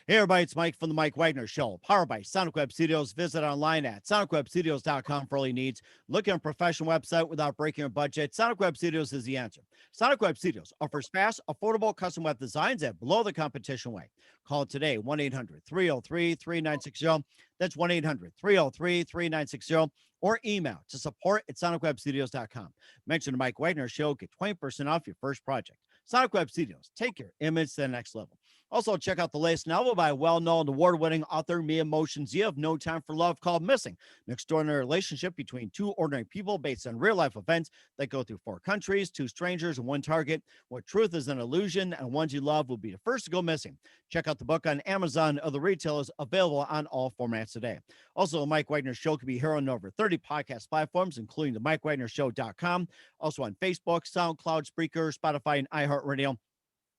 Hey, everybody, it's Mike from the Mike Wagner Show, powered by Sonic Web Studios. Visit online at sonicwebstudios.com for all your needs. Look at a professional website without breaking your budget. Sonic Web Studios is the answer. Sonic Web Studios offers fast, affordable custom web designs at below the competition way. Call it today, 1-800-303-3960. That's 1-800-303-3960. Or email to support at sonicwebstudios.com. Mention the Mike Wagner Show, get 20% off your first project. Sonic Web Studios, take your image to the next level. Also, check out the latest novel by well-known award-winning author Mia Motions. You Have No Time for Love, called Missing, an extraordinary relationship between two ordinary people based on real-life events that go through 4 countries, 2 strangers, and 1 target. What truth is an illusion, and ones you love will be the first to go missing. Check out the book on Amazon. Other retailers available on all formats today. Also, the Mike Wagner Show can be heard on over 30 podcast platforms, including the MikeWagnerShow.com. Also on Facebook, SoundCloud, Spreaker, Spotify, and iHeartRadio.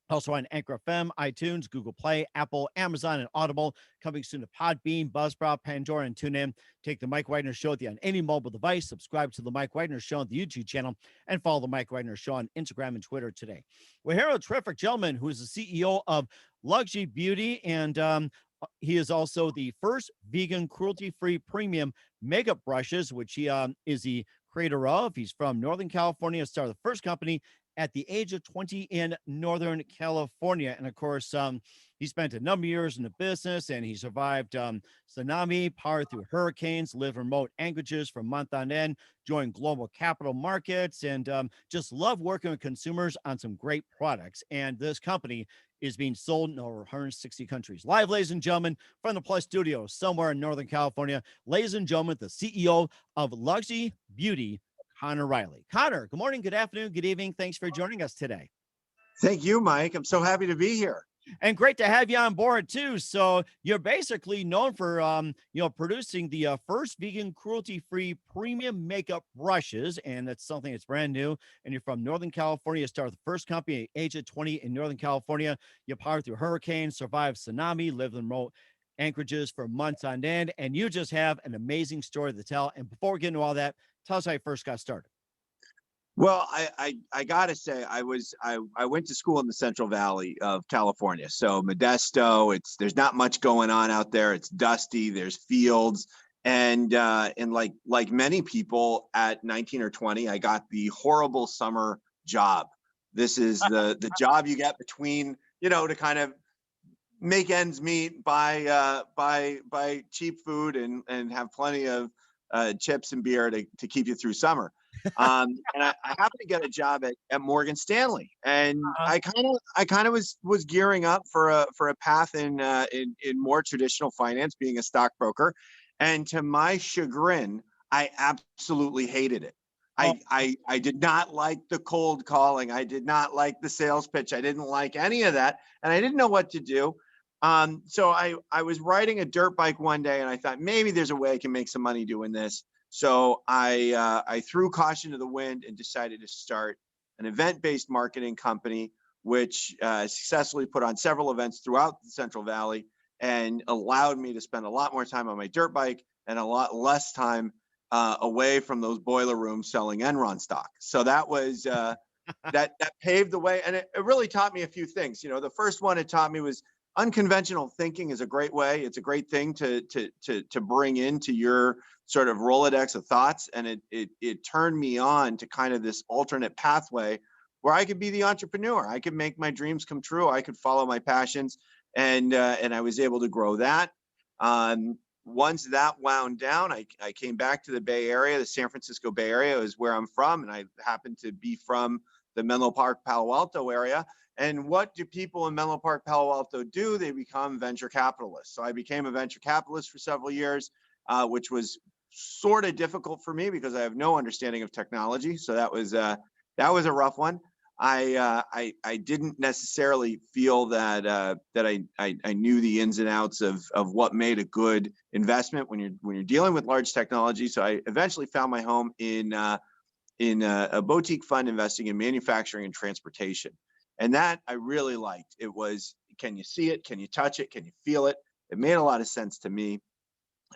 Also on Anchor FM, iTunes, Google Play, Apple, Amazon, and Audible. Coming soon to Podbean, Buzzsprout, Pandora, and TuneIn. Take the Mike Wagner Show on any mobile device. Subscribe to the Mike Wagner Show on the YouTube channel, and follow the Mike Wagner Show on Instagram and Twitter today. We're here with a terrific gentleman who is the CEO of Luxie Beauty, and he is also the first vegan, cruelty-free premium makeup brushes, which he is the creator of. He's from Northern California, started the first company at the age of 20 in Northern California. And of course, he spent a number of years in the business, and he survived tsunami, powered through hurricanes, lived remote anchorages for month on end, joined global capital markets, and just loved working with consumers on some great products. And this company is being sold in over 160 countries. Live, ladies and gentlemen, from the Plus Studios somewhere in Northern California, ladies and gentlemen, the CEO of Luxie Beauty, Conor Riley. Conor, good morning, good afternoon, good evening. Thanks for joining us today. Thank you, Mike. I'm so happy to be here. And great to have you on board too. So you're basically known for, producing the first vegan, cruelty-free premium makeup brushes, and that's something that's brand new. And you're from Northern California. You started the first company at the age of 20 in Northern California. You powered through hurricanes, survived tsunami, lived in remote anchorages for months on end, and you just have an amazing story to tell. And before we get into all that, tell us how you first got started. Well, I gotta say, I went to school in the Central Valley of California, so Modesto. There's not much going on out there. It's dusty. There's fields, and like many people at 19 or 20, I got the horrible summer job. This is the job you get between, to kind of make ends meet, buy cheap food, and have plenty of chips and beer to keep you through summer. And I happened to get a job at Morgan Stanley, and I kind of was gearing up for a path in more traditional finance, being a stockbroker. And to my chagrin, I absolutely hated it. I did not like the cold calling. I did not like the sales pitch. I didn't like any of that, and I didn't know what to do. So I was riding a dirt bike one day, and I thought maybe there's a way I can make some money doing this. So I threw caution to the wind and decided to start an event-based marketing company, which successfully put on several events throughout the Central Valley and allowed me to spend a lot more time on my dirt bike and a lot less time away from those boiler rooms selling Enron stock. So that was that paved the way, and it really taught me a few things. The first one it taught me was unconventional thinking is a great way. It's a great thing to bring into your sort of Rolodex of thoughts. And it turned me on to kind of this alternate pathway where I could be the entrepreneur. I could make my dreams come true. I could follow my passions. And I was able to grow that. Once that wound down, I came back to the Bay Area. The San Francisco Bay Area is where I'm from. And I happen to be from the Menlo Park, Palo Alto area. And what do people in Menlo Park, Palo Alto do? They become venture capitalists. So I became a venture capitalist for several years, which was sort of difficult for me because I have no understanding of technology. So that was a rough one. I didn't necessarily feel that I knew the ins and outs of what made a good investment when you're dealing with large technology. So I eventually found my home in a boutique fund investing in manufacturing and transportation. And that I really liked. It was, can you see it? Can you touch it? Can you feel it? It made a lot of sense to me.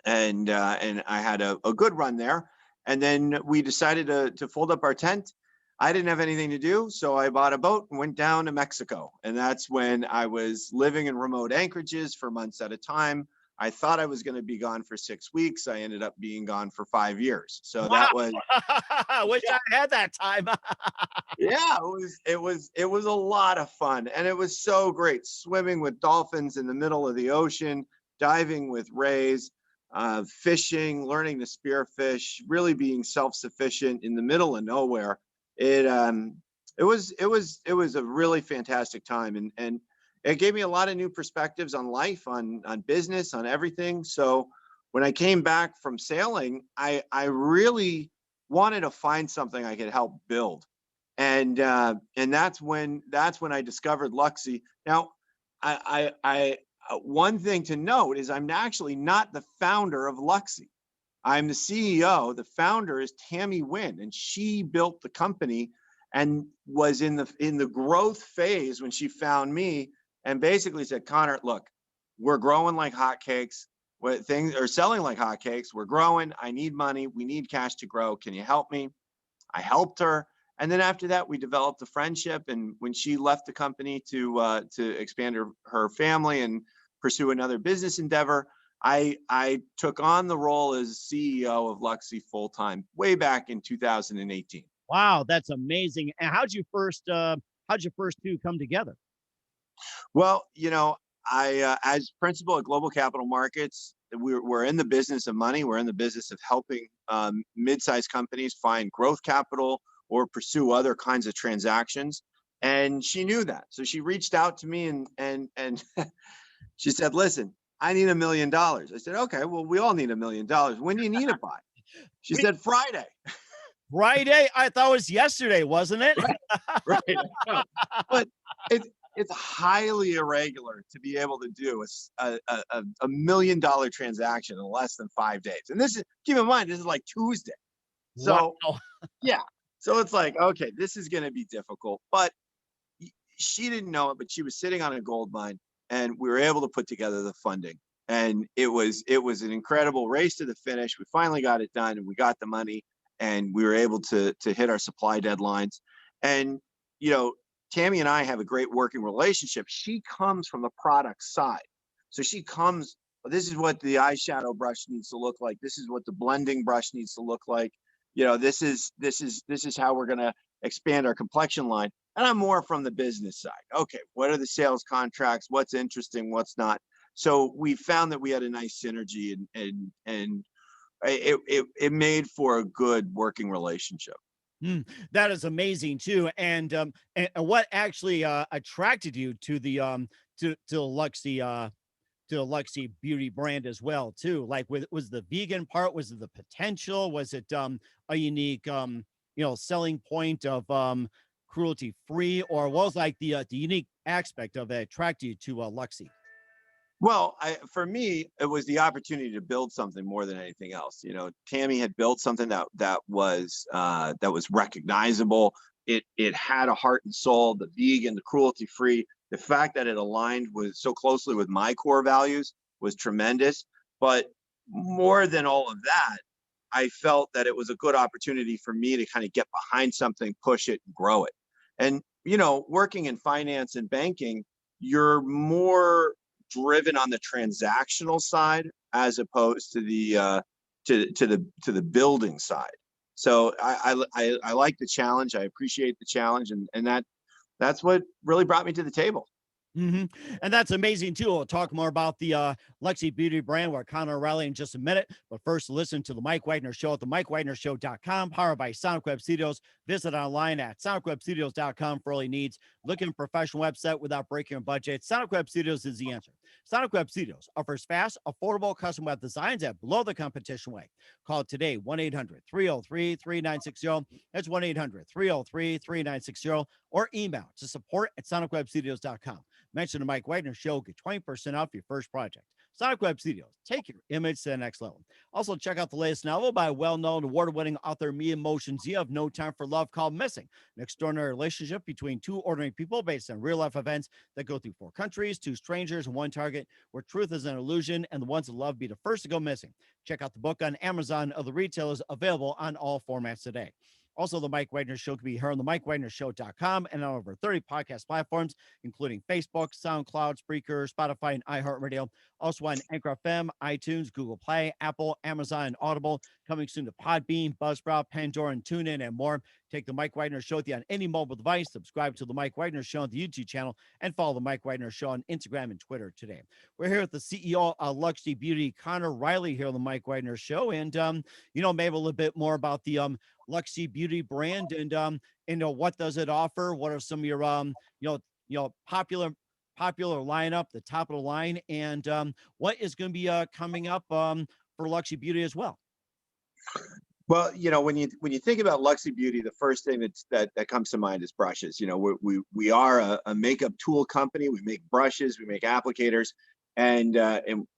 And I had a good run there. And then we decided to fold up our tent. I didn't have anything to do, so I bought a boat and went down to Mexico. And that's when I was living in remote anchorages for months at a time. I thought I was going to be gone for 6 weeks. I ended up being gone for 5 years. So Wow. that was, I wish yeah, I had that time. yeah, it was a lot of fun. And it was so great swimming with dolphins in the middle of the ocean, diving with rays, fishing, learning to spearfish, really being self-sufficient in the middle of nowhere. It um it was it was it was a really fantastic time, and it gave me a lot of new perspectives on life, on business, on everything. So when I came back from sailing, I really wanted to find something I could help build. And that's when I discovered Luxie. Now, I one thing to note is I'm actually not the founder of Luxie. I'm the CEO. The founder is Tammy Wynn, and she built the company and was in the growth phase when she found me and basically said, Connor, look, we're growing like hotcakes. What things are selling like hotcakes. We're growing. I need money. We need cash to grow. Can you help me? I helped her. And then after that, we developed a friendship. And when she left the company to expand her family and pursue another business endeavor, I took on the role as CEO of Luxie full time way back in 2018. Wow, that's amazing. And how'd you first two come together? Well, I as principal at Global Capital Markets, we're in the business of money. We're in the business of helping mid-sized companies find growth capital or pursue other kinds of transactions. And she knew that, so she reached out to me and she said, "Listen, I need $1 million." I said, "Okay, well, we all need $1 million. When do you need it by?" She We said, "Friday." Friday? I thought it was yesterday, wasn't it? Right, right. I know. But it's highly irregular to be able to do a $1 million transaction in less than 5 days. And this is, keep in mind, this is like Tuesday. Wow. So yeah, so it's like, okay, this is going to be difficult. But she didn't know it, but she was sitting on a gold mine, and we were able to put together the funding. And it was an incredible race to the finish. We finally got it done, and we got the money, and we were able to hit our supply deadlines. And you know, Tammy and I have a great working relationship. She comes from the product side, so she comes. This is what the eyeshadow brush needs to look like. This is what the blending brush needs to look like. This is how we're going to expand our complexion line. And I'm more from the business side. Okay, what are the sales contracts? What's interesting? What's not? So we found that we had a nice synergy, and it made for a good working relationship. That is amazing too. And what actually attracted you to the Luxie beauty brand as well too? Like, was the vegan part? Was it the potential? Was it a unique selling point of cruelty free, or what was like the unique aspect of that attracted you to Luxie? Well, for me, it was the opportunity to build something more than anything else. Tammy had built something that was recognizable. It had a heart and soul. The vegan, the cruelty free, the fact that it aligned with so closely with my core values was tremendous. But more than all of that, I felt that it was a good opportunity for me to kind of get behind something, push it, and grow it. And working in finance and banking, you're more driven on the transactional side as opposed to the building side. So I like the challenge. I appreciate the challenge, and that's what really brought me to the table. hmm And that's amazing too. We'll talk more about the Luxie Beauty brand with Conor Riley in just a minute. But first, listen to the Mike Wagner Show at the MikeWagnerShow.com, powered by Sonic Web Studios. Visit online at SonicWebStudios.com for all your needs. Looking for a professional website without breaking your budget? Sonic Web Studios is the answer. Sonic Web Studios offers fast, affordable custom web designs at below the competition rate. Call today 1-800-303-3960. That's 1-800-303-3960, or email to support@SonicWebStudios.com. Mention the Mike Wagner Show, get 20% off your first project. Sonic Web Studios, take your image to the next level. Also, check out the latest novel by well-known award-winning author Mia Motions. You Have No Time for Love, called Missing, an extraordinary relationship between two ordinary people based on real-life events that go through 4 countries, 2 strangers, and 1 target, where truth is an illusion and the ones that love be the first to go missing. Check out the book on Amazon or the retailers, available on all formats today. Also, the Mike Wagner Show can be heard on the MikeWagnerShow.com and on over 30 podcast platforms, including Facebook, SoundCloud, Spreaker, Spotify, and iHeartRadio. Also on Anchor FM, iTunes, Google Play, Apple, Amazon, and Audible. Coming soon to Podbean, Buzzsprout, Pandora, and TuneIn, and more. Take the Mike Wagner Show with you on any mobile device. Subscribe to the Mike Wagner Show on the YouTube channel, and follow the Mike Wagner Show on Instagram and Twitter today. We're here with the CEO of Luxie Beauty, Conor Riley, here on the Mike Wagner Show, and maybe a little bit more about the Luxie Beauty brand, and what does it offer? What are some of your popular lineup, the top of the line, and what is going to be coming up for Luxie Beauty as well? Well, when you think about Luxie Beauty, the first thing that comes to mind is brushes. We are a makeup tool company. We make brushes, we make applicators, and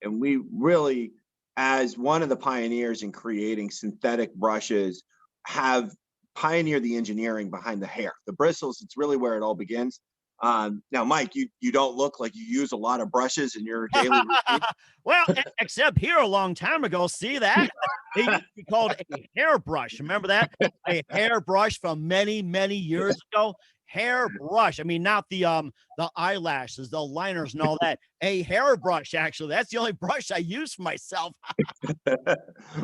we really, as one of the pioneers in creating synthetic brushes, have pioneered the engineering behind the hair, the bristles. It's really where it all begins. Now, Mike, you don't look like you use a lot of brushes in your daily routine. Well, except here a long time ago. See that? It used to be called a hairbrush. Remember that? A hairbrush from many, many years ago. Hairbrush. I mean, not the eyelashes, the liners, and all that. A hairbrush, actually. That's the only brush I use for myself.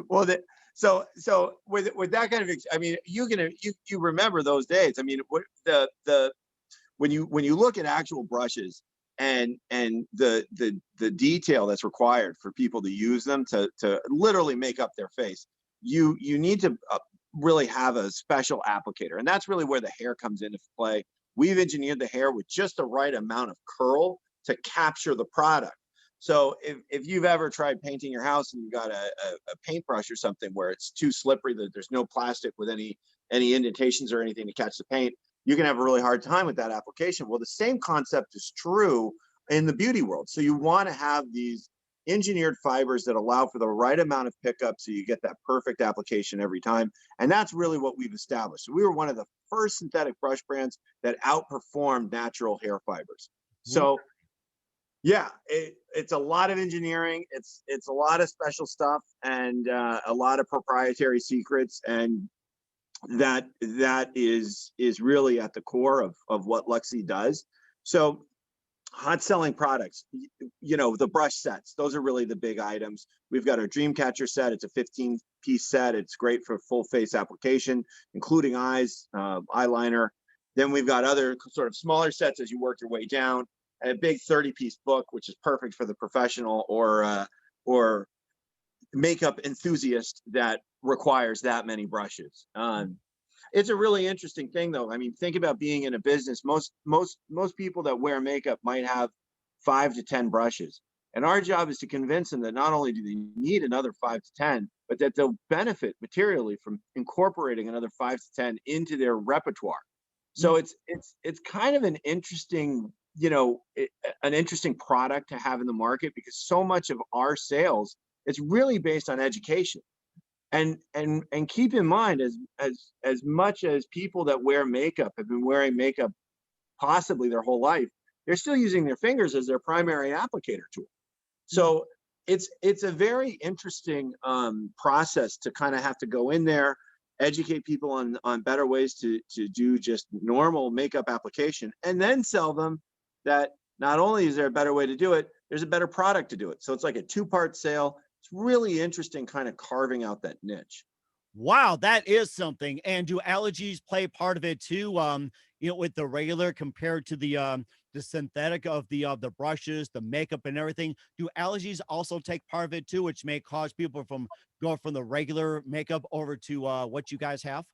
Well, so with that kind of, I mean, you remember those days. I mean, when you look at actual brushes and the detail that's required for people to use them to literally make up their face, you need to really have a special applicator, and that's really where the hair comes into play. We've engineered the hair with just the right amount of curl to capture the product. So if you've ever tried painting your house and you got a paintbrush or something where it's too slippery that there's no plastic with any indentations or anything to catch the paint, you can have a really hard time with that application. Well, the same concept is true in the beauty world. So you want to have these engineered fibers that allow for the right amount of pickup so you get that perfect application every time. And that's really what we've established. So we were one of the first synthetic brush brands that outperformed natural hair fibers. So yeah, it's a lot of engineering. It's a lot of special stuff and a lot of proprietary secrets, and that is really at the core of what Luxie does. So hot selling products, the brush sets, those are really the big items. We've got our Dreamcatcher set. It's a 15-piece set. It's great for full face application, including eyes, eyeliner. Then we've got other sort of smaller sets as you work your way down, and a big 30-piece book, which is perfect for the professional or makeup enthusiast that requires that many brushes. It's a really interesting thing, though. I mean, think about being in a business. Most people that wear makeup might have 5 to 10 brushes, and our job is to convince them that not only do they need another 5 to 10, but that they'll benefit materially from incorporating another 5 to 10 into their repertoire. So it's kind of an interesting product to have in the market, because so much of our sales is really based on education. And keep in mind, as much as people that wear makeup have been wearing makeup possibly their whole life, they're still using their fingers as their primary applicator tool. So it's a very interesting process to kind of have to go in there, educate people on better ways to do just normal makeup application, and then sell them that not only is there a better way to do it, there's a better product to do it. So it's like a 2-part sale. It's really interesting kind of carving out that niche. Wow, that is something. And do allergies play part of it too? With the regular compared to the synthetic of the brushes, the makeup and everything. Do allergies also take part of it too, which may cause people from going from the regular makeup over to what you guys have?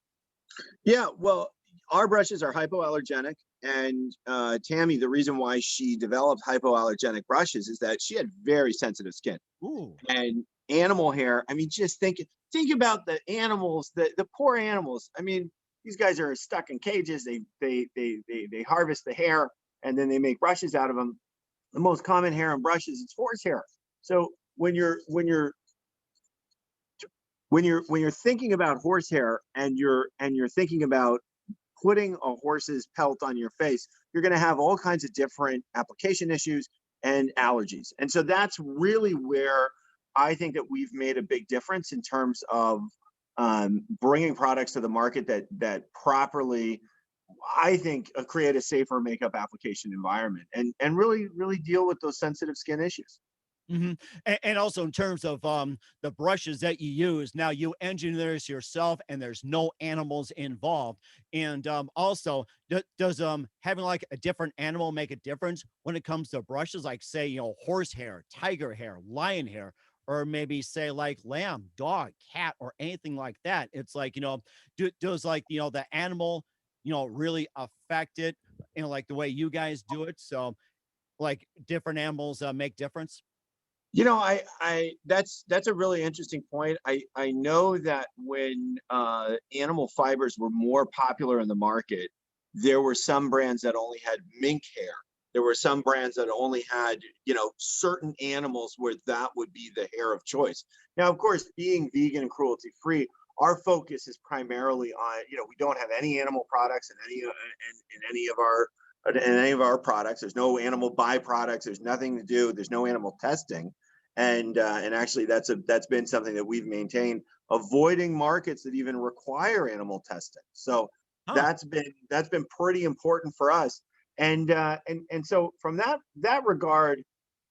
Yeah, well, our brushes are hypoallergenic, and Tammy, the reason why she developed hypoallergenic brushes is that she had very sensitive skin. Ooh. And animal hair. I mean, just think about the animals, the poor animals. I mean, these guys are stuck in cages. They harvest the hair and then they make brushes out of them. The most common hair in brushes is horse hair. So when you're thinking about horse hair and you're thinking about putting a horse's pelt on your face, you're going to have all kinds of different application issues and allergies. And so that's really where I think that we've made a big difference in terms of bringing products to the market that properly, I think, create a safer makeup application environment and really deal with those sensitive skin issues. And also in terms of the brushes that you use, now you engineer this yourself, and there's no animals involved. And also, does having like a different animal make a difference when it comes to brushes? Like say, horse hair, tiger hair, lion hair, or maybe say like lamb, dog, cat, or anything like that. It's like does like the animal really affect it in like the way you guys do it? So like different animals make difference. That's a really interesting point. I know that when animal fibers were more popular in the market, there were some brands that only had mink hair. There were some brands that only had, certain animals where that would be the hair of choice. Now, of course, being vegan and cruelty free, our focus is primarily on, we don't have any animal products in any of our products. There's no animal byproducts. There's nothing to do. There's no animal testing, and actually that's been something that we've maintained, avoiding markets that even require animal testing. So Huh. that's been pretty important for us. And so from that regard,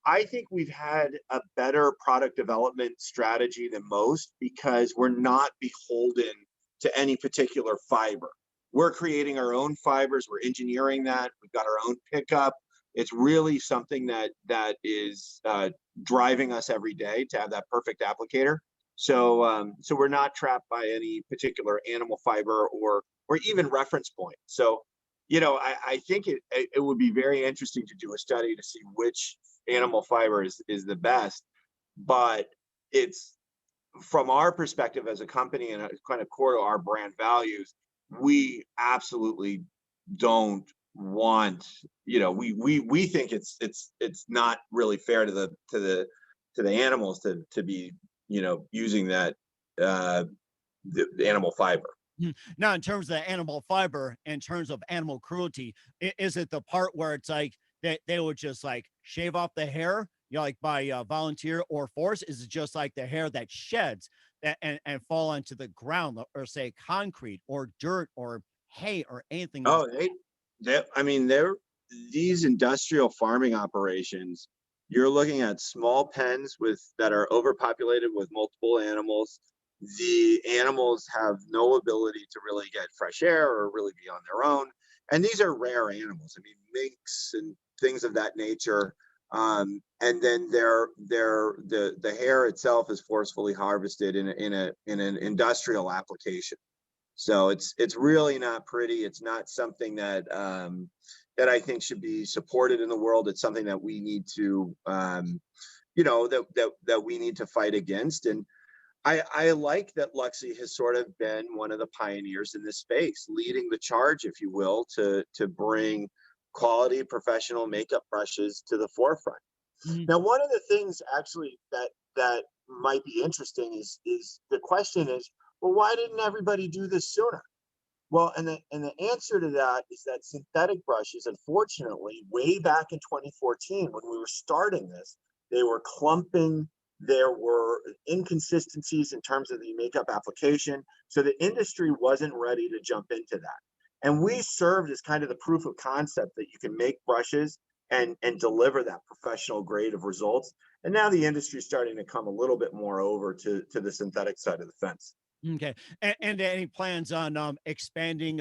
I think we've had a better product development strategy than most because we're not beholden to any particular fiber. We're creating our own fibers. We're engineering that. We've got our own pickup. It's really something that is driving us every day to have that perfect applicator. So we're not trapped by any particular animal fiber or even reference point. So I think it would be very interesting to do a study to see which animal fiber is the best, but it's from our perspective as a company, and it's kind of core to our brand values. We absolutely don't want, we think it's not really fair to the animals to be using that the animal fiber. Now, in terms of the animal fiber, in terms of animal cruelty, is it the part where it's like they would just like shave off the hair, like by volunteer or force? Is it just like the hair that sheds and fall onto the ground, or say concrete or dirt or hay or anything like? Oh, I mean, these industrial farming operations. You're looking at small pens that are overpopulated with multiple animals. The animals have no ability to really get fresh air or really be on their own. And these are rare animals. I mean, minks and things of that nature. And then the hair itself is forcefully harvested in an industrial application. So it's really not pretty. It's not something that I think should be supported in the world. It's something that we need to that we need to fight against. And I like that Luxie has sort of been one of the pioneers in this space, leading the charge, if you will, to bring quality professional makeup brushes to the forefront. Mhm. Now, one of the things actually that might be interesting is the question is, well, why didn't everybody do this sooner? Well, and the answer to that is that synthetic brushes, unfortunately, way back in 2014, when we were starting this, they were clumping. There were inconsistencies in terms of the makeup application. So the industry wasn't ready to jump into that. And we served as kind of the proof of concept that you can make brushes and deliver that professional grade of results. And now the industry is starting to come a little bit more over to the synthetic side of the fence. Okay. And any plans on expanding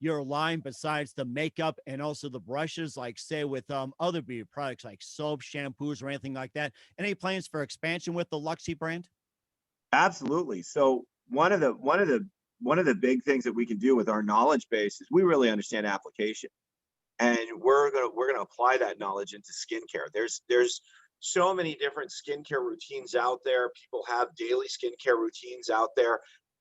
your line besides the makeup and also the brushes, like say with other beauty products like soap, shampoos, or anything like that? Any plans for expansion with the Luxie brand? Absolutely. So one of the big things that we can do with our knowledge base is we really understand application, and we're gonna apply that knowledge into skincare. There's so many different skincare routines out there. People have daily skincare routines out there,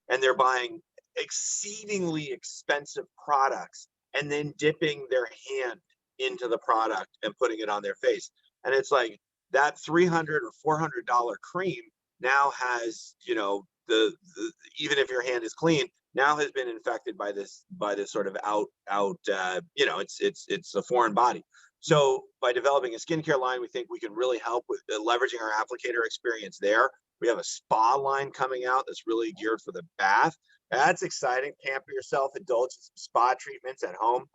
and they're buying exceedingly expensive products and then dipping their hand into the product and putting it on their face. And it's like that $300 or $400 cream now has, even if your hand is clean, now has been infected by this sort of it's a foreign body. So by developing a skincare line, we think we can really help with leveraging our applicator experience there, We have a spa line coming out that's really geared for the bath. That's exciting. Pamper yourself, indulge in some spa treatments at home.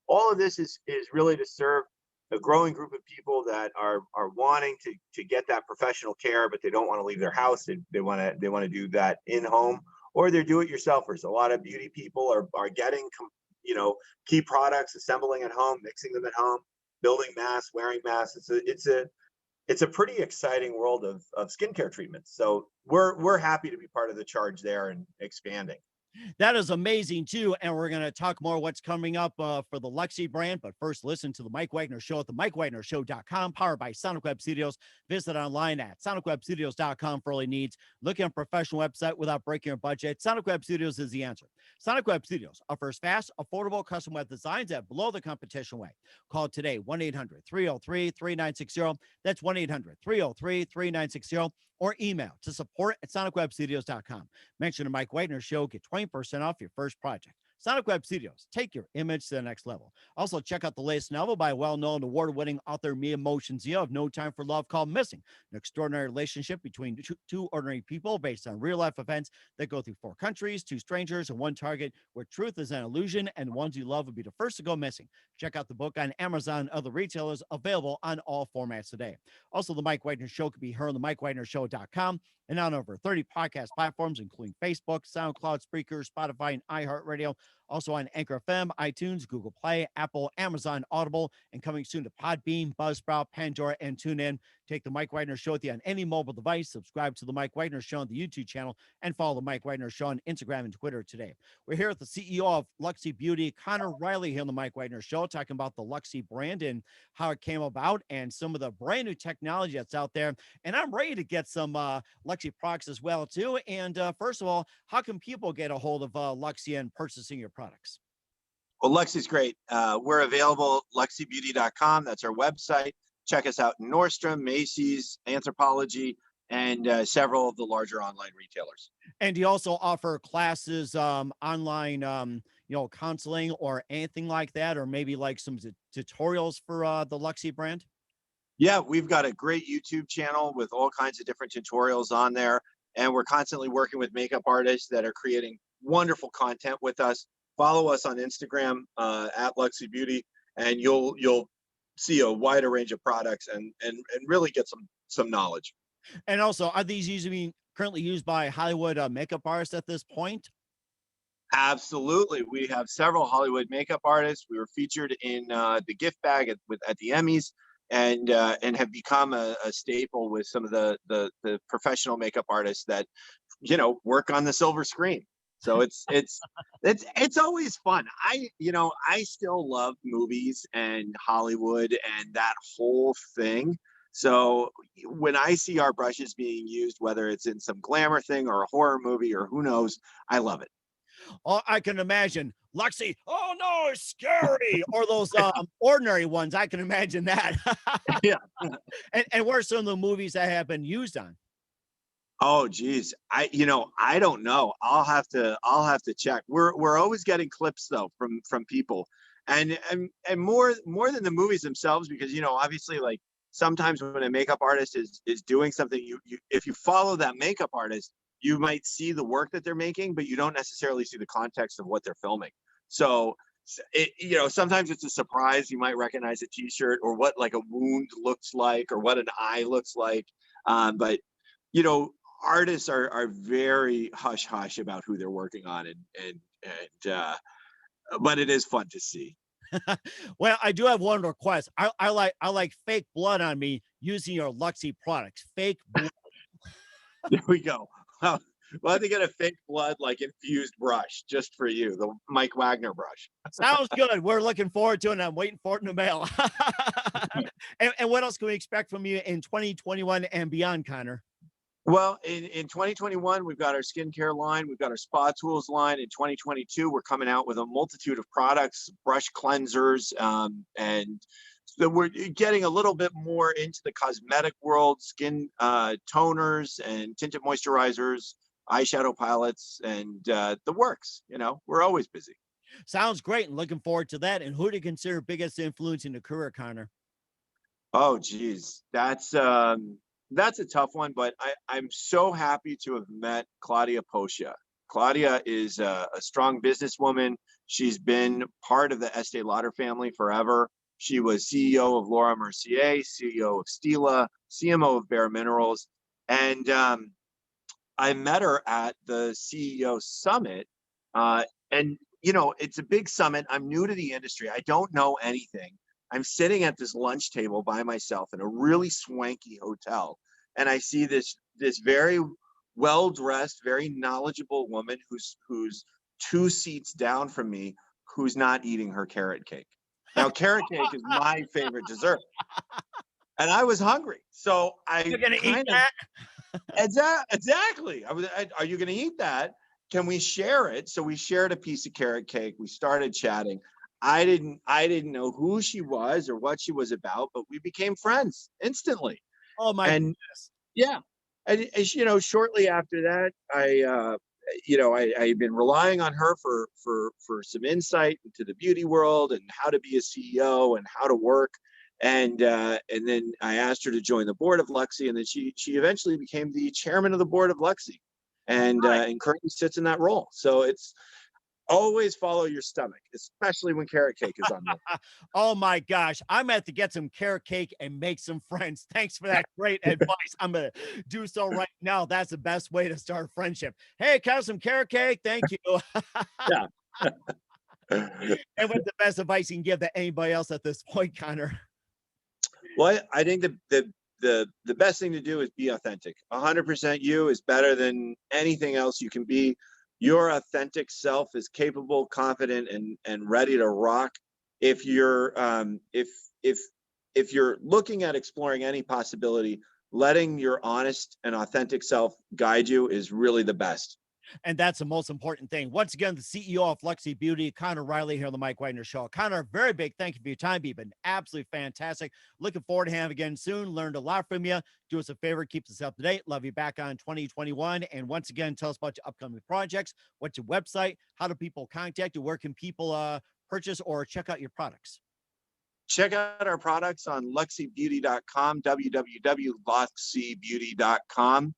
All of this is really to serve a growing group of people that are wanting to get that professional care, but they don't want to leave their house. They want to do that in home, or they're do-it-yourselfers. A lot of beauty people are getting key products, assembling at home, mixing them at home, building masks, wearing masks. It's a pretty exciting world of skincare treatments. So we're happy to be part of the charge there and expanding. That is amazing too. And we're going to talk more what's coming up for the Luxie brand. But first, listen to the Mike Wagner Show at the MikeWagnerShow.com, powered by Sonic Web Studios. Visit online at SonicWebStudios.com for all your needs. Looking at a professional website without breaking your budget? Sonic Web Studios is the answer. Sonic Web Studios offers fast, affordable custom web designs at below the competition way. Call today 1-800-303-3960. That's 1-800-303-3960. Or email to support@sonicwebstudios.com. Mention the Mike Wagner Show, get 20% off your first project. Sonic Web Studios, take your image to the next level. Also, check out the latest novel by well-known award-winning author Mia Motions of No Time for Love, called Missing, an extraordinary relationship between two ordinary people based on real-life events that go through 4 countries, 2 strangers, and 1 target, where truth is an illusion and the ones you love will be the first to go missing. Check out the book on Amazon and other retailers, available on all formats today. Also, the Mike Wagner Show can be heard on the MikeWagnerShow.com and on over 30 podcast platforms, including Facebook, SoundCloud, Spreaker, Spotify, and iHeartRadio. Also on Anchor FM, iTunes, Google Play, Apple, Amazon, Audible, and coming soon to Podbean, Buzzsprout, Pandora, and TuneIn. Take the Mike Wagner Show with you on any mobile device. Subscribe to the Mike Wagner Show on the YouTube channel, and follow the Mike Wagner Show on Instagram and Twitter today. We're here with the CEO of Luxie Beauty, Conor Riley, here on the Mike Wagner Show, talking about the Luxie brand and how it came about and some of the brand new technology that's out there. And I'm ready to get some Luxie products as well too. And first of all, how can people get a hold of Luxie and purchasing your products? Well, Luxie's great. We're available at luxiebeauty.com. That's our website. Check us out in Nordstrom, Macy's, Anthropologie, and several of the larger online retailers. And do you also offer classes, online, counseling or anything like that, or maybe like some tutorials for the Luxie brand? Yeah, we've got a great YouTube channel with all kinds of different tutorials on there. And we're constantly working with makeup artists that are creating wonderful content with us. Follow us on Instagram at Luxie Beauty, and you'll see a wider range of products and really get some knowledge. And also, are these currently used by Hollywood makeup artists at this point? Absolutely, we have several Hollywood makeup artists. We were featured in the gift bag at the Emmys, and have become a staple with some of the professional makeup artists that work on the silver screen. So it's always fun. I still love movies and Hollywood and that whole thing. So when I see our brushes being used, whether it's in some glamour thing or a horror movie or who knows, I love it. Oh, I can imagine Luxie. Oh no, it's scary. Or those ordinary ones. I can imagine that. Yeah. And what are some of the movies that have been used on? Oh geez, I don't know. I'll have to check. We're always getting clips though from people, and more than the movies themselves, because obviously, like, sometimes when a makeup artist is doing something, you if you follow that makeup artist, you might see the work that they're making, but you don't necessarily see the context of what they're filming. So sometimes it's a surprise. You might recognize a t-shirt or what like a wound looks like or what an eye looks like, but you know artists are very hush hush about who they're working on, and but it is fun to see. Well, I do have one request. I like fake blood on me using your Luxie products. Fake blood. There we go. We'll have to get a fake blood like infused brush just for you, the Mike Wagner brush. Sounds good. We're looking forward to it, and I'm waiting for it in the mail. And what else can we expect from you in 2021 and beyond, Conor? Well, in 2021, we've got our skincare line, we've got our spa tools line. In 2022, we're coming out with a multitude of products, brush cleansers, and so we're getting a little bit more into the cosmetic world, skin toners and tinted moisturizers, eyeshadow palettes, and the works. We're always busy. Sounds great, and looking forward to that. And who do you consider biggest influence in your career, Conor? Oh, geez, that's That's a tough one, but I'm so happy to have met Claudia Poscia. Claudia is a strong businesswoman. She's been part of the Estee Lauder family forever. She was CEO of Laura Mercier, CEO of Stila, CMO of Bare Minerals. And I met her at the CEO summit. And, it's a big summit. I'm new to the industry. I don't know anything. I'm sitting at this lunch table by myself in a really swanky hotel. And I see this very well dressed, very knowledgeable woman who's 2 seats down from me, who's not eating her carrot cake. Now, carrot cake is my favorite dessert, and I was hungry, so I You're gonna eat kind of that? exactly. Are you going to eat that? Can we share it? So we shared a piece of carrot cake. We started chatting. I didn't know who she was or what she was about, but we became friends instantly. Oh my And goodness. yeah, and shortly after that, I had been relying on her for some insight into the beauty world and how to be a CEO and how to work. And then I asked her to join the board of Luxie, and then she eventually became the chairman of the board of Luxie, and currently sits in that role. So it's always follow your stomach, especially when carrot cake is on there. Oh my gosh. I'm gonna have to get some carrot cake and make some friends. Thanks for that great advice. I'm gonna do so right now. That's the best way to start a friendship. Hey, can I have some carrot cake? Thank you. Yeah. And what's the best advice you can give to anybody else at this point, Connor? Well, I think the best thing to do is be authentic. 100% you is better than anything else you can be. Your authentic self is capable, confident, and ready to rock. If you're if you're looking at exploring any possibility, letting your honest and authentic self guide you is really the best. And that's the most important thing. Once again, the CEO of Luxie Beauty, Connor Riley, here on the Mike Wagner Show. Connor, very big thank you for your time. You've been absolutely fantastic. Looking forward to having you again soon. Learned a lot from you. Do us a favor, keep us up to date. Love you back on 2021. And once again, tell us about your upcoming projects. What's your website? How do people contact you? Where can people purchase or check out your products? Check out our products on luxiebeauty.com, www.luxiebeauty.com.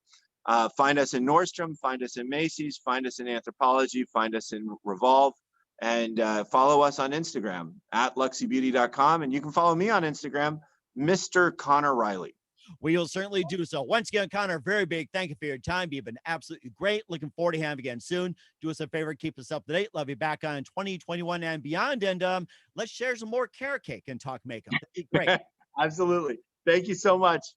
Find us in Nordstrom, find us in Macy's, find us in Anthropologie, find us in Revolve, and follow us on Instagram at luxiebeauty.com. And you can follow me on Instagram, Mr. Conor Riley. We will certainly do so. Once again, Connor, very big thank you for your time. You've been absolutely great. Looking forward to having you again soon. Do us a favor, keep us up to date. Love you back on 2021 and beyond. And let's share some more carrot cake and talk makeup. That'd be great. Absolutely. Thank you so much.